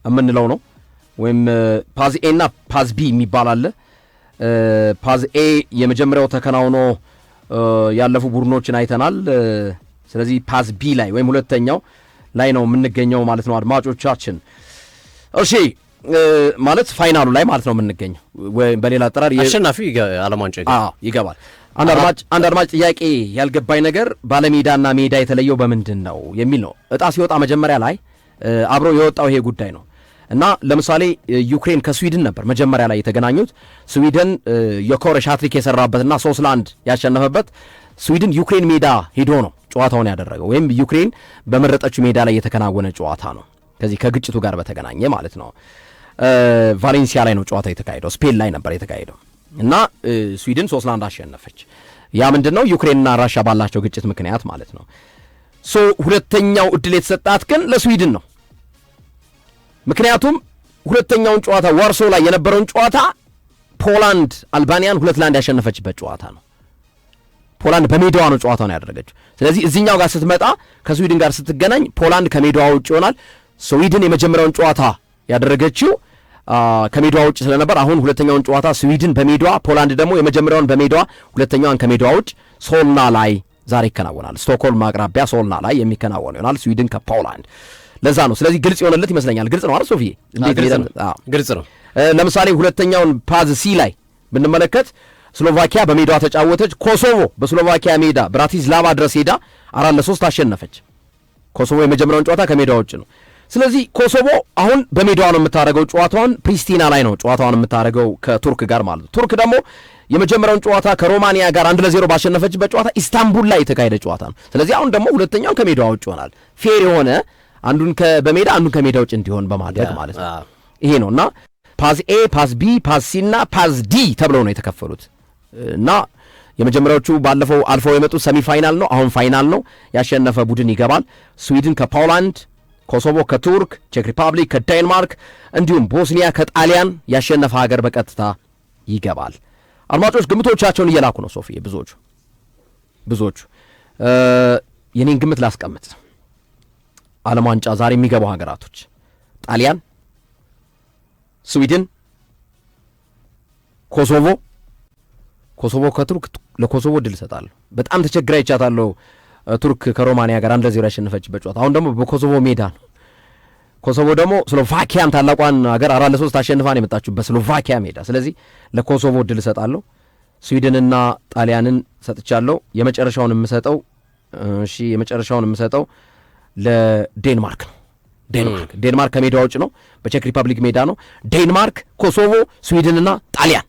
የምንለው ነው ወይም ፓዝ ኤ እና ፓዝ ቢ የሚባል አለ። ፓዝ ኤ የመጀመሪያው ተከናውኖ ያለፉ ቡድኖችን አይተናል። ስለዚህ ፓዝ ቢ ላይ ወይም ሁለተኛው ላይ ነው የምንገኘው ማለት ነው አድማጮቻችን። እሺ ማለት ፋይናሉ ላይ ማለት ነው የምንገኘው ወይ በሌላ አጠራር አሸናፊው ዓለም ዋንጫ ይገባል። አንድ አድማጭ ጥያቄ ያልገባኝ ነገር ባለሜዳና ሜዳ የተለየው በምንድን ነው የሚል ነው። እጣ ሲወጣ መጀመሪያ ላይ አብሮ የወጣው ይሄ ጉዳይ ነው እና ለምሳሌ ዩክሬን ከስዊድን ነበር መጀመሪያ ላይ የተገናኙት። ስዊድን የኮሬሽ ሃትሪክ የሰራበትና 3-1 ያሸነፈበት ስዊድን ዩክሬን ሜዳ ሄዶ ነው ጨዋታውን ያደረገው ወይም ዩክሬን በመረጠችው ሜዳ ላይ የተከናወነ ጨዋታ ነው። ከዚህ ከግጭቱ ጋር በተገናኘ ማለት ነው። ቫሌንሲያ ላይ ነው ጨዋታ የተካሄደው፣ ስፔን ላይ ነበር የተካሄደው እና ስዊድን 3-1 አሸነፈች። ያ ምንድነው ዩክሬንና ራሻ ባላቸው ግጭት ምክንያት ማለት ነው። ሁለተኛው እድል የተሰጣት ግን ለስዊድን ነው። ምክንያቱም ሁለተኛውን ጨዋታ ዋርሶ ላይ የነበረውን ጨዋታ ፖላንድ አልባኒያን 2-1 ያሸነፈችበት ጨዋታ ነው። ፖላንድ በሜዳዋ ነው ጨዋታውን ያደረገችው። ስለዚህ እዚህኛው ጋር ስትመጣ ከስዊድን ጋር ስትገናኝ ፖላንድ ከሜዳዋ ውጭ ይሆናል። ስዊድን የመጀመሪያውን ጨዋታ ያደረገችው ከሜዳዋ ውጭ ስለነበር አሁን ሁለተኛውን ጨዋታ ስዊድን በሜዳዋ፣ ፖላንድ ደግሞ የመጀመሪያውን በሜዳዋ ሁለተኛዋን ከሜዳዋ ውጭ ሶልና ላይ ዛሬ ይከናወናል። ስቶክሆልም አቅራቢያ ሶልና ላይ የሚከናወን ይሆናል ስዊድን ከፖላንድ። ለዛ ነው። ስለዚህ ግልጽ የሆነለት ይመስለኛል። ግልጽ ነው አይደል ሶፊ? ግልጽ ነው። ለምሳሌ ሁለተኛውን ፓዝ ሲ ላይ ብንመለከት ስሎቫኪያ በሜዳዋ ተጫወተች። ኮሶቮ በስሎቫኪያ ሜዳ ብራቲስላቫ ድረስ ሄዳ 4-3 አሸነፈች። ኮሶቮ የመጀመሪያውን ጨዋታ ከሜዳዋ ውጭ ነው። ስለዚህ ኮሶቮ አሁን በሜዳዋ ነው የምታደርገው ጨዋታዋን። ፕሪስቲና ላይ ነው ጨዋታዋን የምታደርገው ከቱርክ ጋር ማለት ነው። ቱርክ ደግሞ የመጀመሪያውን ጨዋታ ከሮማኒያ ጋር 1-0 ባሸነፈችበት ጨዋታ ኢስታንቡል ላይ የተካሄደ ጨዋታ ነው። ስለዚህ አሁን ደግሞ ሁለተኛውን ከሜዳዋ ውጭ ይሆናል። ፌር የሆነ አንዱን በሜዳ አንዱን ከሜዳ ውጭ እንዲሆን በማድረግ ማለት ነው። ይሄ ነው እና ፓዝ ኤ፣ ፓዝ ቢ፣ ፓዝ ሲ እና ፓዝ ዲ ተብለው ነው የተከፈሉት እና የመጀመሪያዎቹ ባለፈው አልፈው የመጡት ሰሚ ፋይናል ነው። አሁን ፋይናል ነው። ያሸነፈ ቡድን ይገባል። ስዊድን ከፖላንድ፣ ኮሶቮ ከቱርክ፣ ቼክ ሪፐብሊክ ከዴንማርክ እንዲሁም ቦስኒያ ከጣሊያን ያሸነፈ ሀገር በቀጥታ ይገባል። አድማጮች ግምቶቻቸውን እየላኩ ነው ሶፊ። ብዙዎቹ የኔን ግምት ላስቀምጥ። ዓለም ዋንጫ ዛሬ የሚገቡ ሀገራቶች ጣሊያን፣ ስዊድን፣ ኮሶቮ ከቱርክ ለኮሶቮ ድል እሰጣለሁ። በጣም ተቸግራ ይቻታለሁ። ቱርክ ከሮማኒያ ጋር 1-0 ያሸነፈችበት ጨዋታ አሁን ደግሞ በኮሶቮ ሜዳ ነው። ኮሶቮ ደግሞ ስሎቫኪያን ታላቋን ሀገር 4-3 አሸንፋን የመጣችሁ በስሎቫኪያ ሜዳ። ስለዚህ ለኮሶቮ ድል እሰጣለሁ። ስዊድንና ጣሊያንን ሰጥቻለሁ። የመጨረሻውን የምሰጠው ለዴንማርክ ነው። ዴንማርክ ከሜዳ ውጭ ነው፣ በቼክ ሪፐብሊክ ሜዳ ነው። ዴንማርክ፣ ኮሶቮ፣ ስዊድንና ጣሊያን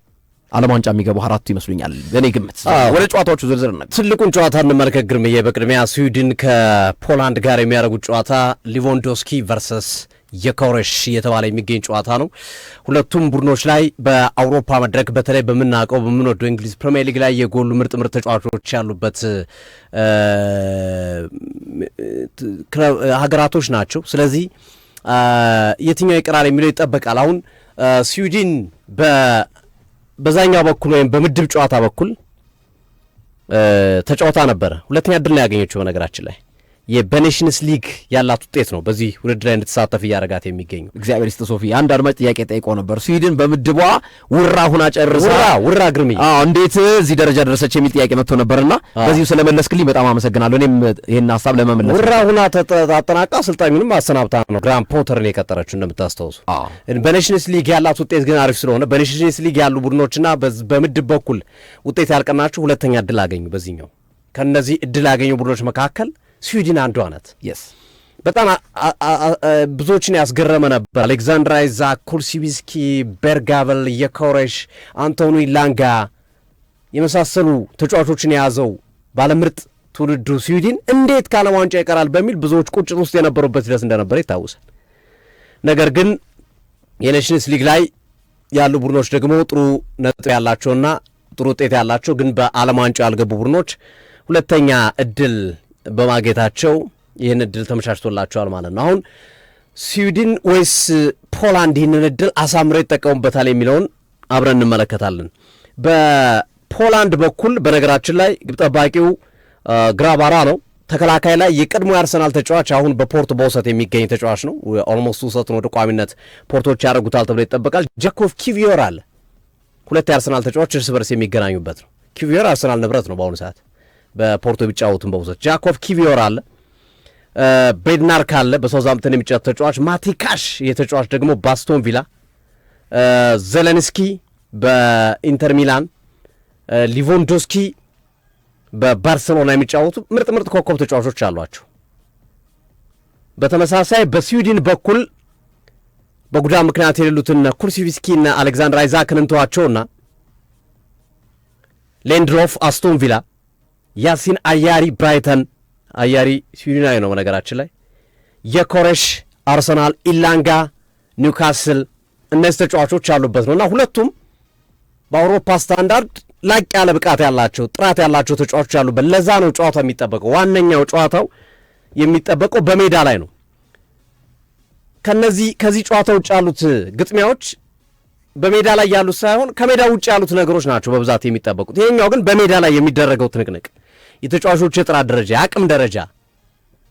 ዓለም ዋንጫ የሚገቡ አራቱ ይመስሉኛል በእኔ ግምት። ወደ ጨዋታዎቹ ዝርዝር ነው። ትልቁን ጨዋታ እንመልከት ግርምዬ። በቅድሚያ ስዊድን ከፖላንድ ጋር የሚያደርጉት ጨዋታ ሊቫንዶስኪ ቨርሰስ የኮሬሽ እየተባለ የሚገኝ ጨዋታ ነው። ሁለቱም ቡድኖች ላይ በአውሮፓ መድረክ በተለይ በምናውቀው በምንወደው እንግሊዝ ፕሪሚየር ሊግ ላይ የጎሉ ምርጥ ተጫዋቾች ያሉበት ሀገራቶች ናቸው። ስለዚህ የትኛው ይቀራል የሚለው ይጠበቃል። አሁን ስዊድን በዛኛው በኩል ወይም በምድብ ጨዋታ በኩል ተጫውታ ነበረ። ሁለተኛ ዕድል ነው ያገኘችው። በነገራችን ላይ የበኔሽንስ ሊግ ያላት ውጤት ነው በዚህ ውድድር ላይ እንድትሳተፍ እያደረጋት የሚገኙ። እግዚአብሔር ይስጥ ሶፊ። አንድ አድማጭ ጥያቄ ጠይቆ ነበር። ስዊድን በምድቧ ውራ ሁና ጨርሳ ውራ ግርምዬ እንዴት እዚህ ደረጃ ደረሰች የሚል ጥያቄ መጥቶ ነበርና በዚሁ ስለመለስክልኝ በጣም አመሰግናለሁ። እኔም ይሄን ሐሳብ ለመመለስ ውራ ሁና ተጠናቃ አሰልጣኙንም አሰናብታ ነው ግራም ፖተርን የቀጠረችው እንደምታስተውሱ። በኔሽንስ ሊግ ያላት ውጤት ግን አሪፍ ስለሆነ በኔሽንስ ሊግ ያሉ ቡድኖችና በምድብ በኩል ውጤት ያልቀናቸው ሁለተኛ ዕድል አገኙ። በዚህኛው ከነዚህ ዕድል ያገኙ ቡድኖች መካከል ስዊድን አንዷ ናት። በጣም ብዙዎችን ያስገረመ ነበር። አሌክዛንድር አይዛክ፣ ኩልሲቪስኪ፣ ቤርጋቨል፣ የኮሬሽ፣ አንቶኒ ላንጋ የመሳሰሉ ተጫዋቾችን የያዘው ባለምርጥ ትውልዱ ስዊድን እንዴት ከዓለም ዋንጫ ይቀራል በሚል ብዙዎች ቁጭት ውስጥ የነበሩበት ድረስ እንደነበረ ይታወሳል። ነገር ግን የኔሽንስ ሊግ ላይ ያሉ ቡድኖች ደግሞ ጥሩ ነጥብ ያላቸውና ጥሩ ውጤት ያላቸው ግን በዓለም ዋንጫ ያልገቡ ቡድኖች ሁለተኛ እድል በማግኘታቸው ይህን እድል ተመቻችቶላቸዋል ማለት ነው። አሁን ስዊድን ወይስ ፖላንድ ይህንን እድል አሳምረው ይጠቀሙበታል የሚለውን አብረን እንመለከታለን። በፖላንድ በኩል በነገራችን ላይ ግብ ጠባቂው ግራባራ ነው። ተከላካይ ላይ የቀድሞ የአርሰናል ተጫዋች አሁን በፖርት በውሰት የሚገኝ ተጫዋች ነው። ኦልሞስት ውሰቱን ወደ ቋሚነት ፖርቶች ያደርጉታል ተብሎ ይጠበቃል። ጃኮቭ ኪቪዮር አለ። ሁለት የአርሰናል ተጫዋች እርስ በርስ የሚገናኙበት ነው። ኪቪዮር አርሰናል ንብረት ነው በአሁኑ ሰዓት በፖርቶ ቢጫወቱም በውሰት። ጃኮቭ ኪቪዮር አለ። ቤድናር ካለ በሳውዛምፕተን የሚጫወት ተጫዋች። ማቲካሽ የተጫዋች ደግሞ ባስቶን ቪላ። ዘለንስኪ በኢንተር ሚላን፣ ሊቫንዶስኪ በባርሰሎና የሚጫወቱ ምርጥ ኮከብ ተጫዋቾች አሏቸው። በተመሳሳይ በስዊድን በኩል በጉዳት ምክንያት የሌሉትን ኩልሲቪስኪና አሌክዛንደር አይዛክን እንተዋቸውና ሌንድሮፍ አስቶን ቪላ፣ ያሲን አያሪ ብራይተን፣ አያሪ ስዊድናዊ ነው በነገራችን ላይ፣ የኮሬሽ አርሰናል፣ ኢላንጋ ኒውካስል፣ እነዚህ ተጫዋቾች ያሉበት ነው እና ሁለቱም በአውሮፓ ስታንዳርድ ላቅ ያለ ብቃት ያላቸው ጥራት ያላቸው ተጫዋቾች ያሉበት። ለዛ ነው ጨዋታው የሚጠበቀው። ዋነኛው ጨዋታው የሚጠበቀው በሜዳ ላይ ነው። ከዚህ ጨዋታ ውጭ ያሉት ግጥሚያዎች በሜዳ ላይ ያሉት ሳይሆን ከሜዳ ውጭ ያሉት ነገሮች ናቸው በብዛት የሚጠበቁት። ይሄኛው ግን በሜዳ ላይ የሚደረገው ትንቅንቅ፣ የተጫዋቾች የጥራት ደረጃ፣ የአቅም ደረጃ፣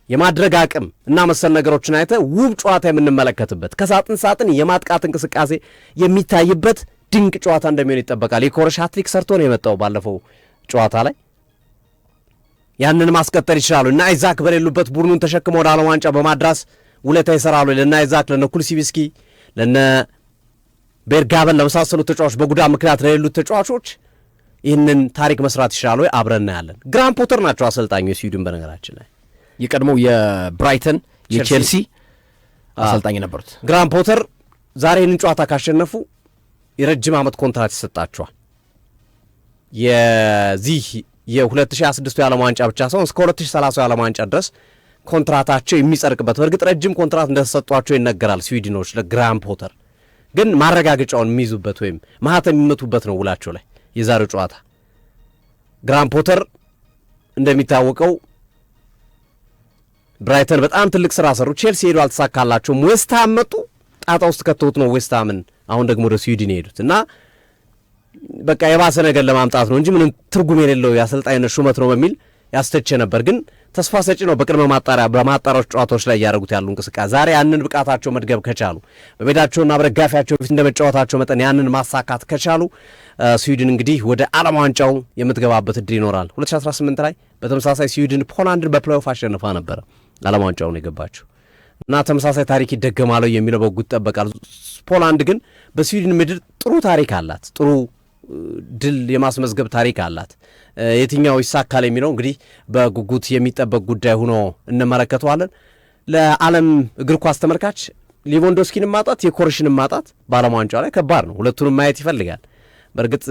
የማድረግ አቅም እና መሰል ነገሮችን አይተ ውብ ጨዋታ የምንመለከትበት ከሳጥን ሳጥን የማጥቃት እንቅስቃሴ የሚታይበት ድንቅ ጨዋታ እንደሚሆን ይጠበቃል። የኮረሽ ሃትሪክ ሰርቶ ነው የመጣው ባለፈው ጨዋታ ላይ። ያንን ማስቀጠል ይችላሉ እና አይዛክ በሌሉበት ቡድኑን ተሸክመው ወደ ዓለም ዋንጫ በማድራስ ውለታ ይሰራሉ። ለነ አይዛክ፣ ለነ ኩልሲቪስኪ፣ ለነ ቤርጋበን ለመሳሰሉት ተጫዋቾች በጉዳት ምክንያት ለሌሉት ተጫዋቾች ይህንን ታሪክ መስራት ይችላሉ። አብረን እናያለን። ግራም ፖተር ናቸው አሰልጣኙ የስዊድን በነገራችን ላይ የቀድሞው የብራይተን የቼልሲ አሰልጣኝ ነበሩት። ግራም ፖተር ዛሬ ይህንን ጨዋታ ካሸነፉ የረጅም ዓመት ኮንትራት ይሰጣቸዋል። የዚህ የ2026 የዓለም ዋንጫ ብቻ ሳይሆን እስከ 2030 የዓለም ዋንጫ ድረስ ኮንትራታቸው የሚጸድቅበት። በእርግጥ ረጅም ኮንትራት እንደተሰጧቸው ይነገራል ስዊድኖች ለግራም ፖተር፣ ግን ማረጋገጫውን የሚይዙበት ወይም ማህተም የሚመቱበት ነው ውላቸው ላይ የዛሬው ጨዋታ። ግራም ፖተር እንደሚታወቀው ብራይተን በጣም ትልቅ ስራ ሰሩ። ቼልሲ ሄዱ፣ አልተሳካላቸውም። ዌስትሃም መጡ፣ ጣጣ ውስጥ ከተውት ነው ዌስትሃምን አሁን ደግሞ ወደ ስዊድን የሄዱት እና በቃ የባሰ ነገር ለማምጣት ነው እንጂ ምንም ትርጉም የሌለው የአሰልጣኝነት ሹመት ነው በሚል ያስተቸ ነበር። ግን ተስፋ ሰጪ ነው። በቅድመ በማጣሪያዎች ጨዋታዎች ላይ እያደረጉት ያሉ እንቅስቃሴ ዛሬ ያንን ብቃታቸው መድገብ ከቻሉ በሜዳቸውና በደጋፊያቸው ፊት እንደ መጫወታቸው መጠን ያንን ማሳካት ከቻሉ ስዊድን እንግዲህ ወደ ዓለም ዋንጫው የምትገባበት እድል ይኖራል። 2018 ላይ በተመሳሳይ ስዊድን ፖላንድን በፕሌይኦፍ አሸንፋ ነበረ ዓለም ዋንጫውን የገባቸው እና ተመሳሳይ ታሪክ ይደገማል የሚለው በጉት ይጠበቃል። ፖላንድ ግን በስዊድን ምድር ጥሩ ታሪክ አላት፣ ጥሩ ድል የማስመዝገብ ታሪክ አላት። የትኛው ይሳካል የሚለው እንግዲህ በጉጉት የሚጠበቅ ጉዳይ ሆኖ እንመለከተዋለን። ለዓለም እግር ኳስ ተመልካች ሊቫንዶስኪን ማጣት የኮርሽን ማጣት በዓለም ዋንጫ ላይ ከባድ ነው። ሁለቱንም ማየት ይፈልጋል። በእርግጥ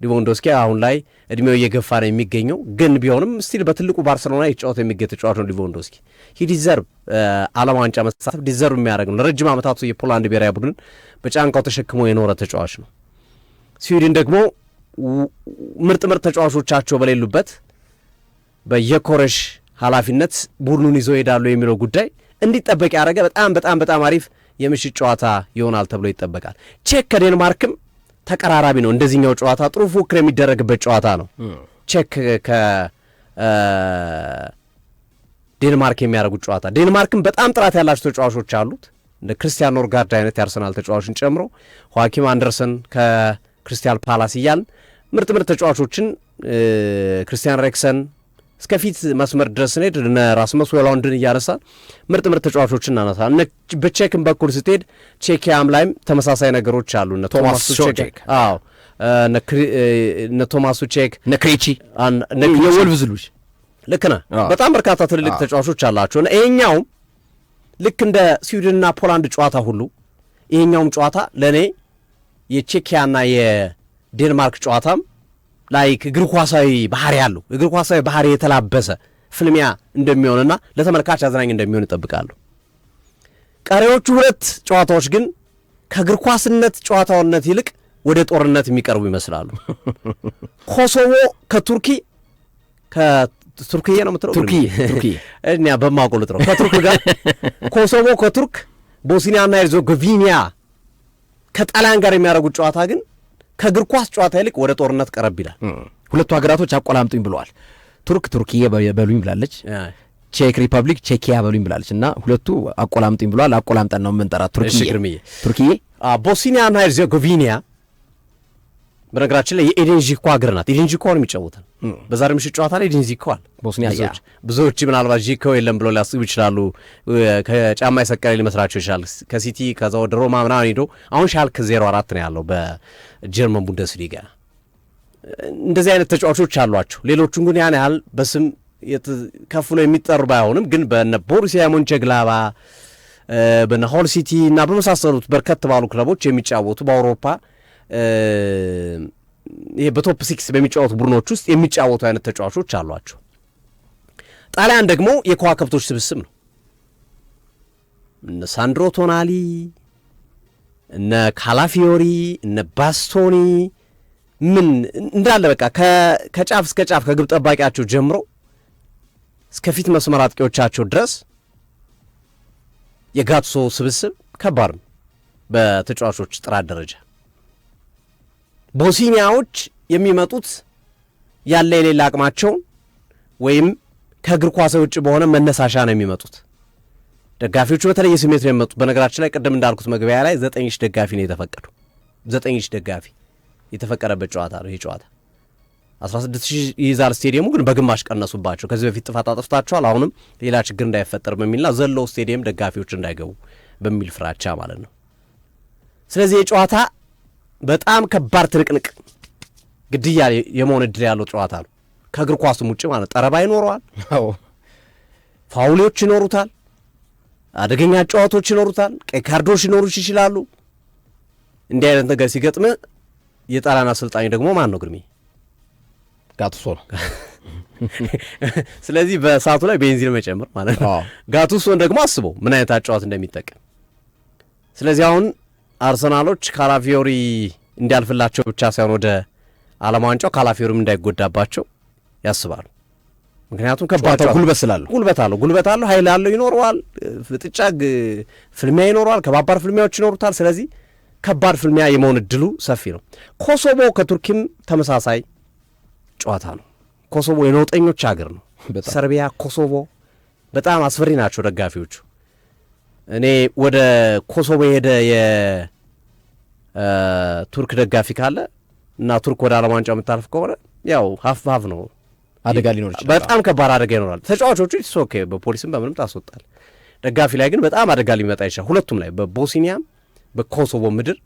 ሊቫንዶስኪ አሁን ላይ እድሜው እየገፋ ነው የሚገኘው፣ ግን ቢሆንም ስቲል በትልቁ ባርሰሎና ይጫወት የሚገኝ ተጫዋች ነው ሊቫንዶስኪ። ዲዘርቭ ዓለም ዋንጫ መሳተፍ ዲዘርቭ የሚያደርግ ነው። ለረጅም ዓመታቱ የፖላንድ ብሔራዊ ቡድን በጫንቃው ተሸክሞ የኖረ ተጫዋች ነው። ስዊድን ደግሞ ምርጥ ተጫዋቾቻቸው በሌሉበት በየኮረሽ ኃላፊነት ቡድኑን ይዘው ይሄዳሉ የሚለው ጉዳይ እንዲጠበቅ ያደረገ በጣም አሪፍ የምሽት ጨዋታ ይሆናል ተብሎ ይጠበቃል። ቼክ ከዴንማርክም ተቀራራቢ ነው። እንደዚህኛው ጨዋታ ጥሩ ፉክክር የሚደረግበት ጨዋታ ነው። ቼክ ከዴንማርክ የሚያደርጉት ጨዋታ። ዴንማርክም በጣም ጥራት ያላቸው ተጫዋቾች አሉት እንደ ክርስቲያን ኖርጋርድ አይነት የአርሰናል ተጫዋቾችን ጨምሮ ሆዋኪም አንደርሰን ከክሪስታል ፓላስ እያልን ምርጥ ተጫዋቾችን ክርስቲያን ሬክሰን እስከፊት መስመር ድረስ ስንሄድ እነ ራስመስ ሆይሉንድን እያነሳን ምርጥ ተጫዋቾችን እናነሳ። በቼክም በኩል ስትሄድ ቼኪያም ላይም ተመሳሳይ ነገሮች አሉ። እነ ቶማስ ሱቼክ እነ ቶማስ ሱቼክ እነ ክሬቺ የወልቭዝ ልጅ ልክ ነህ። በጣም በርካታ ትልልቅ ተጫዋቾች አላቸው። ይሄኛውም ልክ እንደ ስዊድንና ፖላንድ ጨዋታ ሁሉ ይሄኛውም ጨዋታ ለእኔ የቼኪያና የዴንማርክ ጨዋታም ላይክ እግር ኳሳዊ ባህሪ ያለው እግር ኳሳዊ ባህሪ የተላበሰ ፍልሚያ እንደሚሆንና ለተመልካች አዝናኝ እንደሚሆን ይጠብቃሉ። ቀሪዎቹ ሁለት ጨዋታዎች ግን ከእግር ኳስነት ጨዋታውነት ይልቅ ወደ ጦርነት የሚቀርቡ ይመስላሉ። ኮሶቮ ከቱርኪያ ነው የምትለው ቱርኪ እኛ በማቆልጥ ነው ከቱርክ ጋር ኮሶቮ ከቱርክ፣ ቦስኒያና ሄርዞጎቪና ከጣሊያን ጋር የሚያደርጉት ጨዋታ ግን ከእግር ኳስ ጨዋታ ይልቅ ወደ ጦርነት ቀረብ ይላል። ሁለቱ ሀገራቶች አቆላምጡኝ ብለዋል። ቱርክዬ በሉኝ ብላለች። ቼክ ሪፐብሊክ ቼኪያ በሉኝ ብላለች እና ሁለቱ አቆላምጡኝ ብሏል። አቆላምጠን ነው የምንጠራት። ቱርኪዬ ቦስኒያና ሄርዜጎቪና በነገራችን ላይ የኤዲን ዚኮ ሀገር ናት። ኤዲን ዚኮ ነው የሚጫወተው በዛሬ ምሽት ጨዋታ ላይ ኤዲን ዚኮ አለ። ቦስኒያ ብዙዎች ምናልባት ዚኮ የለም ብሎ ሊያስቡ ይችላሉ። ከጫማ የሰቀለ ሊመስላቸው ይችላል። ከሲቲ ከዛ ወደ ሮማ ምናምን ሄዶ አሁን ሻልክ 0-4 ነው ያለው በጀርመን ቡንደስሊጋ። እንደዚህ አይነት ተጫዋቾች አሏቸው። ሌሎቹን ግን ያን ያህል በስም ከፍሎ የሚጠሩ ባይሆንም ግን በነ ቦሩሲያ ሞንቸግላባ በነ ሆል ሲቲ እና በመሳሰሉት በርከት ባሉ ክለቦች የሚጫወቱ በአውሮፓ ይሄ በቶፕ 6 በሚጫወቱ ቡድኖች ውስጥ የሚጫወቱ አይነት ተጫዋቾች አሏቸው። ጣሊያን ደግሞ የከዋክብቶች ስብስብ ነው። እነ ሳንድሮ ቶናሊ፣ እነ ካላፊዮሪ፣ እነ ባስቶኒ ምን እንዳለ በቃ ከጫፍ እስከ ጫፍ ከግብ ጠባቂያቸው ጀምሮ እስከ ፊት መስመር አጥቂዎቻቸው ድረስ የጋቱሶ ስብስብ ከባድ ነው በተጫዋቾች ጥራት ደረጃ። ቦስኒያዎች የሚመጡት ያለ የሌላ አቅማቸውን ወይም ከእግር ኳስ ውጭ በሆነ መነሳሻ ነው የሚመጡት። ደጋፊዎቹ በተለየ ስሜት ነው የሚመጡት። በነገራችን ላይ ቅድም እንዳልኩት መግቢያ ላይ 9,000 ደጋፊ ነው የተፈቀደው። 9,000 ደጋፊ የተፈቀደበት ጨዋታ ነው ይህ ጨዋታ። 16,000 ይይዛል ስቴዲየሙ፣ ግን በግማሽ ቀነሱባቸው። ከዚህ በፊት ጥፋት አጥፍታቸዋል፣ አሁንም ሌላ ችግር እንዳይፈጠር በሚልና ዘለው ስቴዲየም ደጋፊዎች እንዳይገቡ በሚል ፍራቻ ማለት ነው። ስለዚህ የጨዋታ በጣም ከባድ ትንቅንቅ ግድያ የመሆን እድል ያለው ጨዋታ ነው። ከእግር ኳሱም ውጭ ማለት ጠረባ ይኖረዋል፣ ፋውሎች ይኖሩታል፣ አደገኛ ጨዋታዎች ይኖሩታል፣ ቀይ ካርዶች ሊኖሩት ይችላሉ። እንዲህ አይነት ነገር ሲገጥም የጣሊያን አሰልጣኝ ደግሞ ማን ነው ግርሜ? ጋቱሶ ነው። ስለዚህ በሰዓቱ ላይ ቤንዚን መጨመር ማለት ነው። ጋቱሶን ደግሞ አስበው ምን አይነት አጫዋት እንደሚጠቀም። ስለዚህ አሁን አርሰናሎች ካላፊዮሪ እንዲያልፍላቸው ብቻ ሳይሆን ወደ ዓለም ዋንጫው ካላፊዮሪም እንዳይጎዳባቸው ያስባሉ። ምክንያቱም ከባድ ጉልበት አለው፣ ኃይል አለው፣ ይኖረዋል፣ ፍጥጫ ፍልሚያ ይኖረዋል፣ ከባባር ፍልሚያዎች ይኖሩታል። ስለዚህ ከባድ ፍልሚያ የመሆን እድሉ ሰፊ ነው። ኮሶቮ ከቱርኪም ተመሳሳይ ጨዋታ ነው። ኮሶቮ የነውጠኞች ሀገር ነው። ሰርቢያ፣ ኮሶቮ በጣም አስፈሪ ናቸው ደጋፊዎቹ። እኔ ወደ ኮሶቮ የሄደ የቱርክ ደጋፊ ካለ እና ቱርክ ወደ ዓለም ዋንጫ የምታልፍ ከሆነ ያው ሀፍ ነው፣ አደጋ ሊኖር ይችላል። በጣም ከባድ አደጋ ይኖራል። ተጫዋቾቹ ኦኬ በፖሊስም በምንም ታስወጣል። ደጋፊ ላይ ግን በጣም አደጋ ሊመጣ ይችላል። ሁለቱም ላይ በቦስኒያም በኮሶቮ ምድር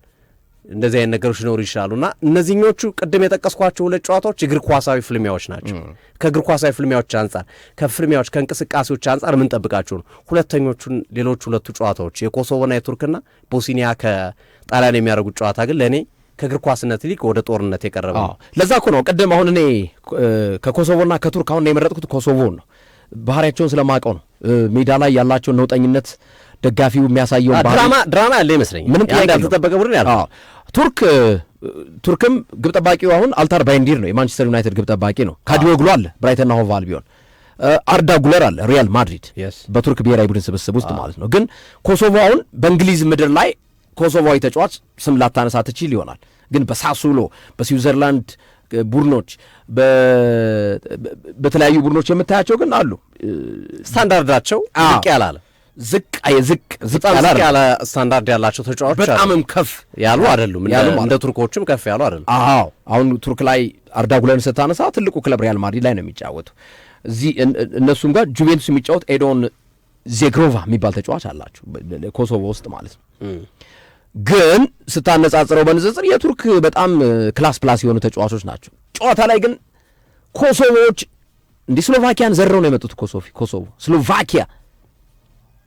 እንደዚህ አይነት ነገሮች ሊኖሩ ይችላሉና እነዚህኞቹ ቅድም የጠቀስኳቸው ሁለት ጨዋታዎች እግር ኳሳዊ ፍልሚያዎች ናቸው። ከእግር ኳሳዊ ፍልሚያዎች አንጻር ከፍልሚያዎች ከእንቅስቃሴዎች አንጻር የምንጠብቃቸው ነው። ሁለተኞቹን ሌሎች ሁለቱ ጨዋታዎች የኮሶቮና የቱርክና ቦስኒያ ከጣሊያን የሚያደርጉት ጨዋታ ግን ለእኔ ከእግር ኳስነት ይልቅ ወደ ጦርነት የቀረበ ነው። ለዛ እኮ ነው ቅድም አሁን እኔ ከኮሶቮና ከቱርክ አሁን የመረጥኩት ኮሶቮን ነው። ባህሪያቸውን ስለማውቀው ነው። ሜዳ ላይ ያላቸውን ነውጠኝነት ደጋፊው የሚያሳየውን ድራማ ያለ ይመስለኛል። ምንም ጥያቄ ያልተጠበቀ ቡድን ያለ ቱርክም ግብ ጠባቂው አሁን አልታር ባይንዲር ነው፣ የማንቸስተር ዩናይትድ ግብ ጠባቂ ነው። ካዲዮግሉ አለ ብራይተንና ሆቭ አልቢዮን፣ አርዳ ጉለር አለ ሪያል ማድሪድ በቱርክ ብሔራዊ ቡድን ስብስብ ውስጥ ማለት ነው። ግን ኮሶቮ አሁን በእንግሊዝ ምድር ላይ ኮሶቮዊ ተጫዋች ስም ላታነሳ ትችል ይሆናል። ግን በሳሱሎ በስዊዘርላንድ ቡድኖች በተለያዩ ቡድኖች የምታያቸው ግን አሉ። ስታንዳርዳቸው ዝቅ ያላለ ዝቅ ያለ ስታንዳርድ ያላቸው ተጫዋቾች በጣምም ከፍ ያሉ አይደሉም። እንደ ቱርኮችም ከፍ ያሉ አይደሉም። አሁን ቱርክ ላይ አርዳ ጉለርን ስታነሳ ትልቁ ክለብ ሪያል ማድሪድ ላይ ነው የሚጫወቱ። እዚህ እነሱም ጋር ጁቬንቱስ የሚጫወት ኤዶን ዜግሮቫ የሚባል ተጫዋች አላቸው ኮሶቮ ውስጥ ማለት ነው። ግን ስታነጻጽረው በንጽጽር የቱርክ በጣም ክላስ ፕላስ የሆኑ ተጫዋቾች ናቸው። ጨዋታ ላይ ግን ኮሶቮዎች እንዲህ ስሎቫኪያን ዘረው ነው የመጡት። ኮሶቮ ስሎቫኪያ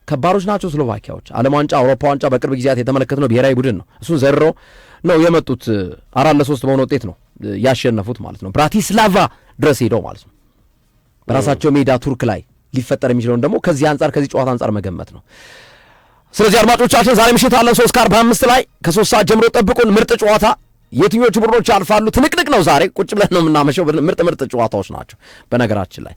ከባሮች ናቸው። ስሎቫኪያዎች ዓለም ዋንጫ አውሮፓ ዋንጫ በቅርብ ጊዜያት የተመለከትነው ብሔራዊ ቡድን ነው። እሱን ዘረው ነው የመጡት። 4-3 በሆነ ውጤት ነው ያሸነፉት ማለት ነው። ብራቲስላቫ ድረስ ሄደው ማለት ነው። በራሳቸው ሜዳ ቱርክ ላይ ሊፈጠር የሚችለውን ደግሞ ከዚህ አንጻር ከዚህ ጨዋታ አንጻር መገመት ነው። ስለዚህ አድማጮቻችን ዛሬ ምሽት አለን 3:45 ላይ ከ3 ሰዓት ጀምሮ ጠብቁን። ምርጥ ጨዋታ የትኞቹ ቡድኖች ያልፋሉ? ትንቅንቅ ነው ዛሬ። ቁጭ ብለን ነው የምናመሸው። ምርጥ ጨዋታዎች ናቸው በነገራችን ላይ